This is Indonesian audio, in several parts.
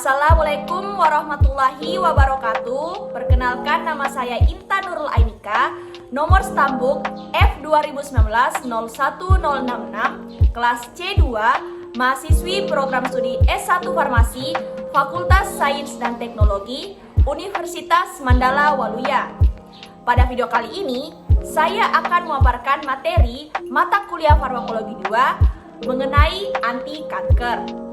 Assalamualaikum warahmatullahi wabarakatuh. Perkenalkan, nama saya Intan Nurul Ainika, nomor stambuk F2019-01066, kelas C2, mahasiswi program studi S1 Farmasi, Fakultas Sains dan Teknologi, Universitas Mandala Waluya. Pada video kali ini, saya akan memaparkan materi mata kuliah Farmakologi 2 mengenai anti kanker.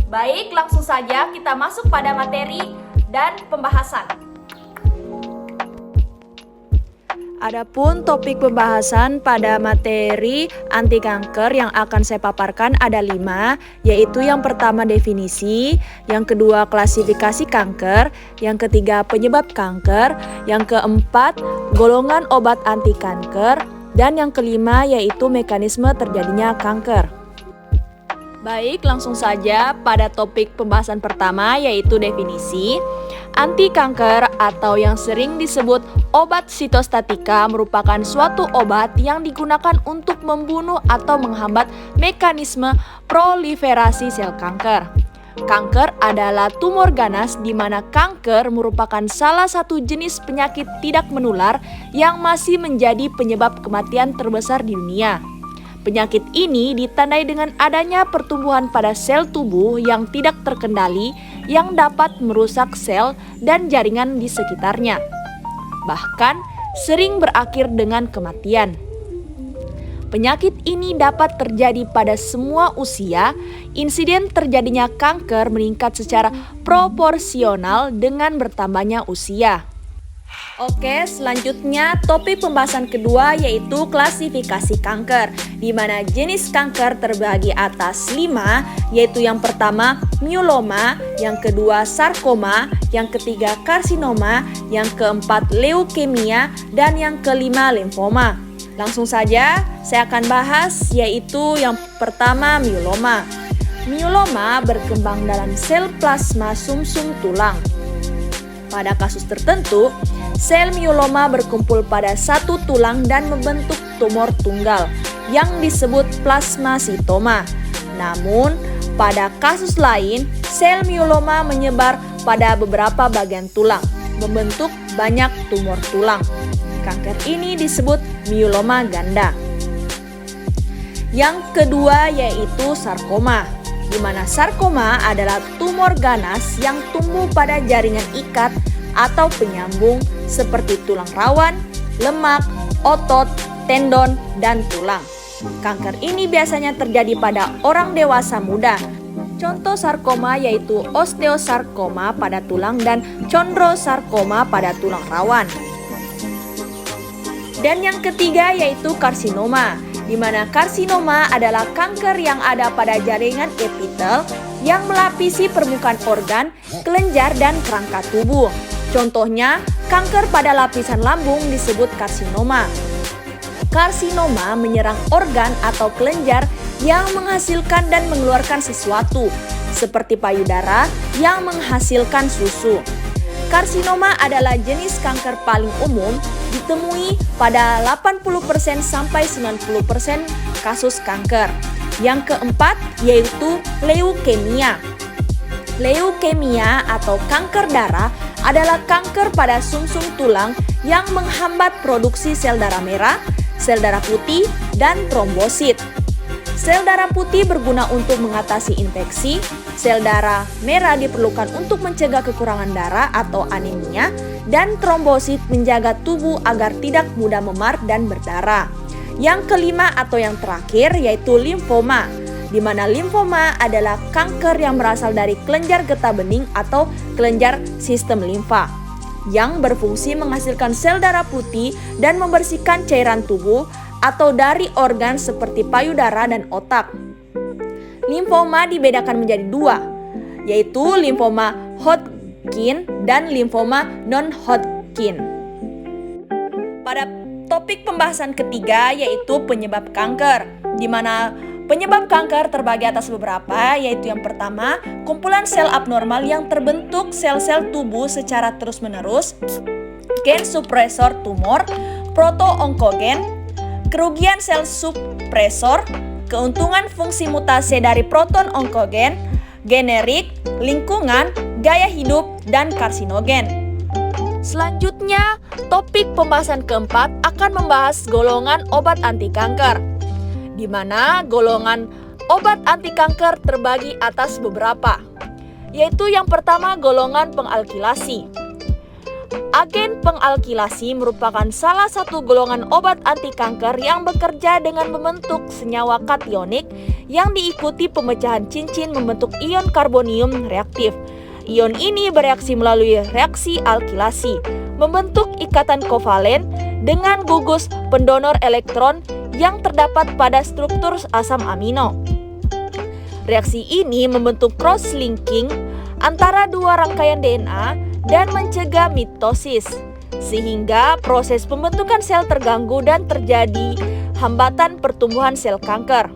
Baik, langsung saja kita masuk pada materi dan pembahasan. Adapun topik pembahasan pada materi anti kanker yang akan saya paparkan ada 5, yaitu yang pertama definisi, yang kedua klasifikasi kanker, yang ketiga penyebab kanker, yang keempat golongan obat anti kanker, dan yang kelima yaitu mekanisme terjadinya kanker. Baik, langsung saja pada topik pembahasan pertama yaitu definisi. Anti kanker atau yang sering disebut obat sitostatika merupakan suatu obat yang digunakan untuk membunuh atau menghambat mekanisme proliferasi sel kanker. Kanker adalah tumor ganas di mana kanker merupakan salah satu jenis penyakit tidak menular yang masih menjadi penyebab kematian terbesar di dunia. Penyakit ini ditandai dengan adanya pertumbuhan pada sel tubuh yang tidak terkendali yang dapat merusak sel dan jaringan di sekitarnya. Bahkan sering berakhir dengan kematian. Penyakit ini dapat terjadi pada semua usia. Insiden terjadinya kanker meningkat secara proporsional dengan bertambahnya usia. Oke, selanjutnya topik pembahasan kedua yaitu klasifikasi kanker, di mana jenis kanker terbagi atas 5, yaitu yang pertama myeloma, yang kedua sarkoma, yang ketiga karsinoma, yang keempat leukemia, dan yang kelima limfoma. Langsung saja saya akan bahas yaitu yang pertama myeloma. Myeloma berkembang dalam sel plasma sumsum tulang. Pada kasus tertentu, sel myeloma berkumpul pada satu tulang dan membentuk tumor tunggal yang disebut plasmasitoma. Namun, pada kasus lain, sel myeloma menyebar pada beberapa bagian tulang, membentuk banyak tumor tulang. Kanker ini disebut myeloma ganda. Yang kedua yaitu sarkoma, di mana sarkoma adalah tumor ganas yang tumbuh pada jaringan ikat atau penyambung seperti tulang rawan, lemak, otot, tendon, dan tulang. Kanker ini biasanya terjadi pada orang dewasa muda. Contoh sarkoma yaitu osteosarkoma pada tulang dan chondrosarkoma pada tulang rawan. Dan yang ketiga yaitu karsinoma, di mana karsinoma adalah kanker yang ada pada jaringan epitel yang melapisi permukaan organ, kelenjar, dan kerangka tubuh. Contohnya, kanker pada lapisan lambung disebut karsinoma. Karsinoma menyerang organ atau kelenjar yang menghasilkan dan mengeluarkan sesuatu, seperti payudara yang menghasilkan susu. Karsinoma adalah jenis kanker paling umum, ditemui pada 80% sampai 90% kasus kanker. Yang keempat yaitu leukemia. Leukemia atau kanker darah adalah kanker pada sumsum tulang yang menghambat produksi sel darah merah, sel darah putih, dan trombosit. Sel darah putih berguna untuk mengatasi infeksi, sel darah merah diperlukan untuk mencegah kekurangan darah atau anemia, dan trombosit menjaga tubuh agar tidak mudah memar dan berdarah. Yang kelima atau yang terakhir yaitu limfoma, di mana limfoma adalah kanker yang berasal dari kelenjar getah bening atau kelenjar sistem limfa yang berfungsi menghasilkan sel darah putih dan membersihkan cairan tubuh atau dari organ seperti payudara dan otak. Limfoma dibedakan menjadi 2, yaitu limfoma Hodgkin dan limfoma non-Hodgkin. Pada topik pembahasan ketiga yaitu penyebab kanker, di mana penyebab kanker terbagi atas beberapa, yaitu yang pertama, kumpulan sel abnormal yang terbentuk sel-sel tubuh secara terus-menerus, gen supresor tumor, proto-onkogen, kerugian sel supresor, keuntungan fungsi mutasi dari proton onkogen, generik, lingkungan, gaya hidup, dan karsinogen. Selanjutnya, topik pembahasan keempat akan membahas golongan obat anti kanker, di mana golongan obat anti kanker terbagi atas beberapa, yaitu yang pertama golongan pengalkilasi. Agen pengalkilasi merupakan salah satu golongan obat anti kanker yang bekerja dengan membentuk senyawa kationik yang diikuti pemecahan cincin membentuk ion karbonium reaktif. Ion ini bereaksi melalui reaksi alkilasi, membentuk ikatan kovalen dengan gugus pendonor elektron yang terdapat pada struktur asam amino. Reaksi ini membentuk cross-linking antara dua rangkaian DNA dan mencegah mitosis, sehingga proses pembentukan sel terganggu dan terjadi hambatan pertumbuhan sel kanker.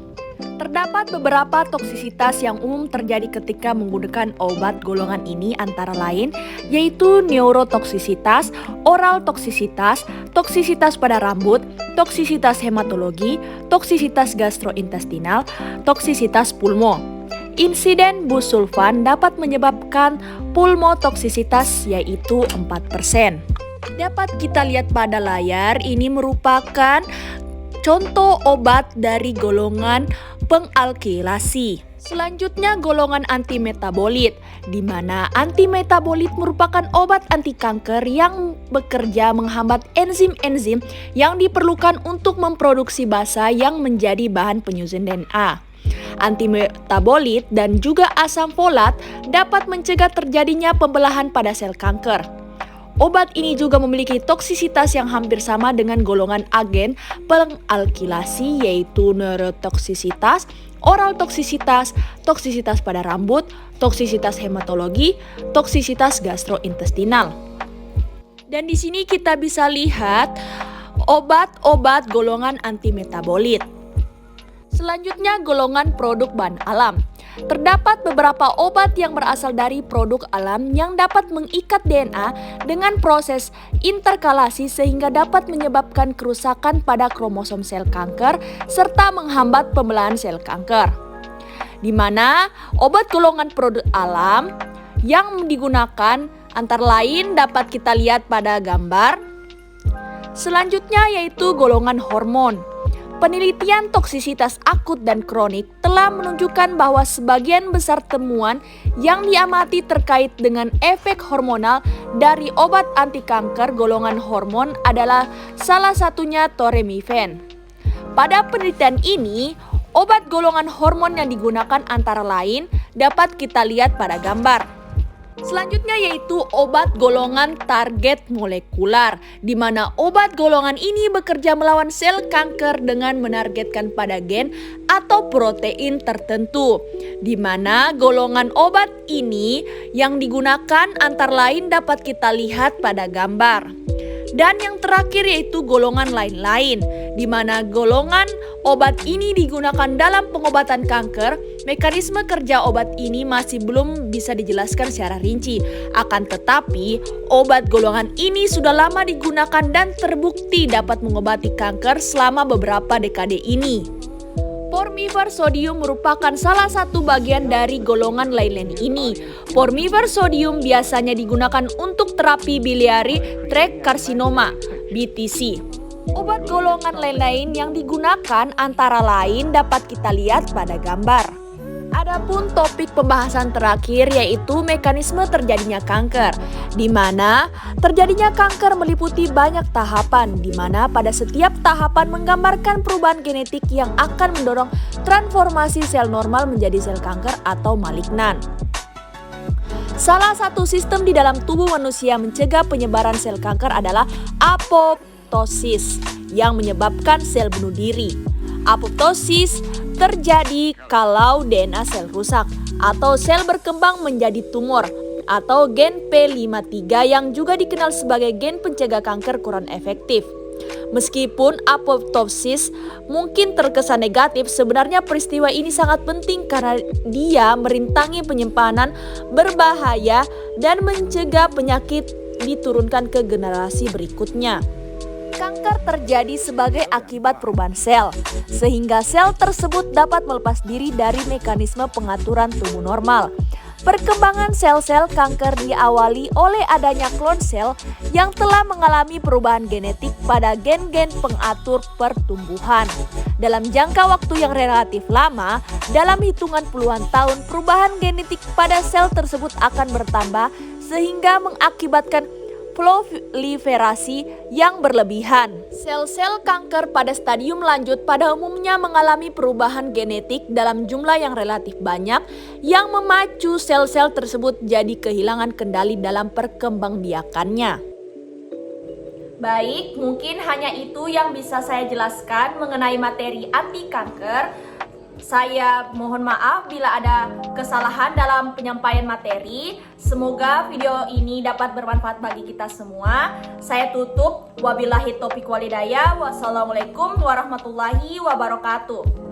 Terdapat beberapa toksisitas yang umum terjadi ketika menggunakan obat golongan ini antara lain yaitu neurotoksisitas, oral toksisitas, toksisitas pada rambut, toksisitas hematologi, toksisitas gastrointestinal, toksisitas pulmo. Insiden busulfan dapat menyebabkan pulmotoksisitas yaitu 4%. Dapat kita lihat pada layar, ini merupakan contoh obat dari golongan pengalkilasi. Selanjutnya golongan antimetabolit, di mana antimetabolit merupakan obat anti kanker yang bekerja menghambat enzim-enzim yang diperlukan untuk memproduksi basa yang menjadi bahan penyusun DNA. Antimetabolit dan juga asam folat dapat mencegah terjadinya pembelahan pada sel kanker. Obat ini juga memiliki toksisitas yang hampir sama dengan golongan agen pengalkilasi yaitu neurotoksisitas, oral toksisitas, toksisitas pada rambut, toksisitas hematologi, toksisitas gastrointestinal. Dan di sini kita bisa lihat obat-obat golongan antimetabolit. Selanjutnya golongan produk bahan alam. Terdapat beberapa obat yang berasal dari produk alam yang dapat mengikat DNA dengan proses interkalasi sehingga dapat menyebabkan kerusakan pada kromosom sel kanker serta menghambat pembelahan sel kanker. Di mana obat golongan produk alam yang digunakan antara lain dapat kita lihat pada gambar. Selanjutnya yaitu golongan hormon. Penelitian toksisitas akut dan kronik telah menunjukkan bahwa sebagian besar temuan yang diamati terkait dengan efek hormonal dari obat anti kanker golongan hormon adalah salah satunya toremifen. Pada penelitian ini, obat golongan hormon yang digunakan antara lain dapat kita lihat pada gambar. Selanjutnya yaitu obat golongan target molekular, di mana obat golongan ini bekerja melawan sel kanker dengan menargetkan pada gen atau protein tertentu, di mana golongan obat ini yang digunakan antara lain dapat kita lihat pada gambar. Dan yang terakhir yaitu golongan lain-lain, di mana golongan obat ini digunakan dalam pengobatan kanker. Mekanisme kerja obat ini masih belum bisa dijelaskan secara rinci. Akan tetapi, obat golongan ini sudah lama digunakan dan terbukti dapat mengobati kanker selama beberapa dekade ini. Formifer sodium merupakan salah satu bagian dari golongan lain-lain ini. Formifer sodium biasanya digunakan untuk terapi biliary tract carcinoma (BTC). Obat golongan lain-lain yang digunakan antara lain dapat kita lihat pada gambar. Adapun topik pembahasan terakhir yaitu mekanisme terjadinya kanker, di mana terjadinya kanker meliputi banyak tahapan, di mana pada setiap tahapan menggambarkan perubahan genetik yang akan mendorong transformasi sel normal menjadi sel kanker atau malignan. Salah satu sistem di dalam tubuh manusia mencegah penyebaran sel kanker adalah apoptosis yang menyebabkan sel bunuh diri. Apoptosis terjadi kalau DNA sel rusak atau sel berkembang menjadi tumor atau gen P53 yang juga dikenal sebagai gen pencegah kanker kurang efektif. Meskipun apoptosis mungkin terkesan negatif, sebenarnya peristiwa ini sangat penting karena dia merintangi penyimpanan berbahaya dan mencegah penyakit diturunkan ke generasi berikutnya. Kanker terjadi sebagai akibat perubahan sel, sehingga sel tersebut dapat melepas diri dari mekanisme pengaturan tubuh normal. Perkembangan sel-sel kanker diawali oleh adanya klon sel yang telah mengalami perubahan genetik pada gen-gen pengatur pertumbuhan. Dalam jangka waktu yang relatif lama, dalam hitungan puluhan tahun, perubahan genetik pada sel tersebut akan bertambah sehingga mengakibatkan proliferasi yang berlebihan. Sel-sel kanker pada stadium lanjut pada umumnya mengalami perubahan genetik dalam jumlah yang relatif banyak yang memacu sel-sel tersebut jadi kehilangan kendali dalam perkembangbiakannya. Baik, mungkin hanya itu yang bisa saya jelaskan mengenai materi anti kanker. Saya mohon maaf bila ada kesalahan dalam penyampaian materi. Semoga video ini dapat bermanfaat bagi kita semua. Saya tutup. Wabillahi taufiq walhidayah. Wassalamualaikum warahmatullahi wabarakatuh.